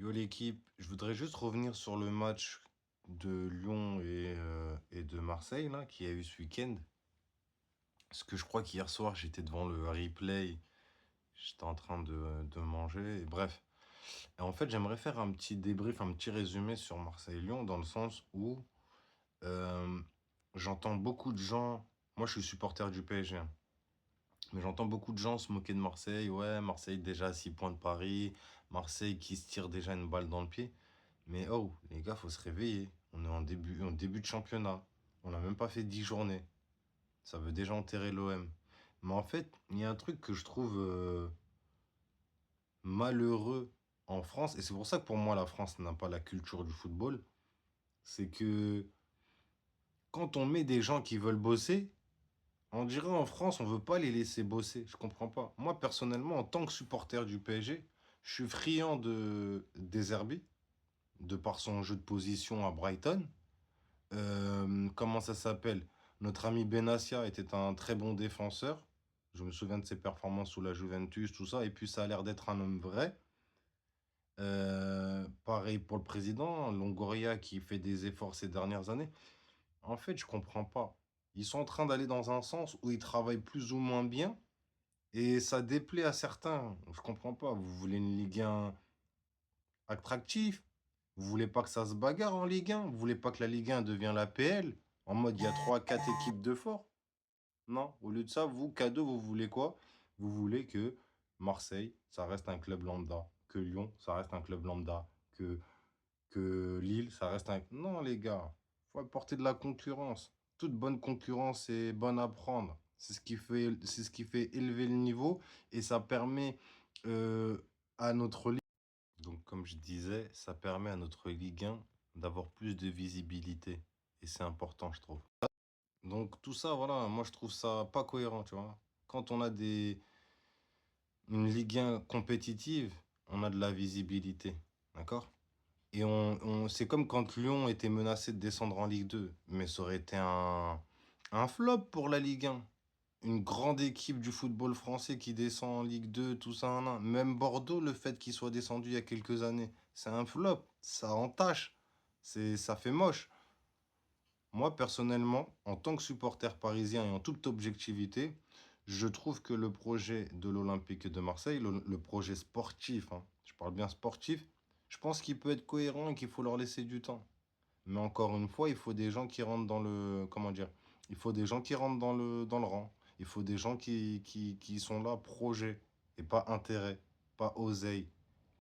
Yo l'équipe, je voudrais juste revenir sur le match de Lyon et de Marseille là, qui a eu ce week-end. Parce que je crois qu'hier soir, j'étais devant le replay, j'étais en train de manger, et bref. Et en fait, j'aimerais faire un petit débrief, un petit résumé sur Marseille-Lyon, dans le sens où euh, j'entends beaucoup de gens, moi je suis supporter du PSG, hein, mais j'entends beaucoup de gens se moquer de Marseille. Ouais, Marseille déjà à 6 points de Paris, Marseille qui se tire déjà une balle dans le pied. Mais oh, les gars, faut se réveiller. On est en début de championnat. On n'a même pas fait 10 journées. Ça veut déjà enterrer l'OM. Mais en fait, il y a un truc que je trouve malheureux en France, et c'est pour ça que pour moi, la France n'a pas la culture du football. C'est que quand on met des gens qui veulent bosser, on dirait en France, on veut pas les laisser bosser. Je comprends pas. Moi, personnellement, en tant que supporter du PSG, je suis friand de Deserbi, de par son jeu de position à Brighton. Comment ça s'appelle? Notre ami Benassia était un très bon défenseur. Je me souviens de ses performances sous la Juventus, tout ça. Et puis ça a l'air d'être un homme vrai. Pareil pour le président, Longoria qui fait des efforts ces dernières années. En fait, je comprends pas. Ils sont en train d'aller dans un sens où ils travaillent plus ou moins bien. Et ça déplaît à certains. Je comprends pas. Vous voulez une Ligue 1 attractive? Vous voulez pas que ça se bagarre en Ligue 1? Vous voulez pas que la Ligue 1 devienne la PL? En mode, il y a trois quatre équipes de fort? Non. Au lieu de ça, vous, cadeau, vous voulez quoi? Vous voulez que Marseille, ça reste un club lambda. Que Lyon, ça reste un club lambda. Que Lille, ça reste un... Non, les gars. Faut apporter de la concurrence. Toute bonne concurrence est bonne à prendre. C'est ce qui fait élever le niveau et ça permet euh, à notre ligue. Donc, comme je disais, ça permet à notre Ligue 1 d'avoir plus de visibilité. Et c'est important, je trouve. Donc, tout ça, voilà, moi, je trouve ça pas cohérent, tu vois. Quand on a une Ligue 1 compétitive, on a de la visibilité. D'accord? Et c'est comme quand Lyon était menacé de descendre en Ligue 2. Mais ça aurait été un flop pour la Ligue 1. Une grande équipe du football français qui descend en Ligue 2, tout ça, nan, nan. Même Bordeaux, le fait qu'il soit descendu il y a quelques années, c'est un flop. Ça entache. Ça fait moche. Moi, personnellement, en tant que supporter parisien et en toute objectivité, je trouve que le projet de l'Olympique de Marseille, le projet sportif, hein, je parle bien sportif, je pense qu'il peut être cohérent et qu'il faut leur laisser du temps. Mais encore une fois, il faut des gens qui rentrent dans le... Comment dire? Il faut des gens qui rentrent dans le rang. Il faut des gens qui sont là, projet, et pas intérêt, pas oseille.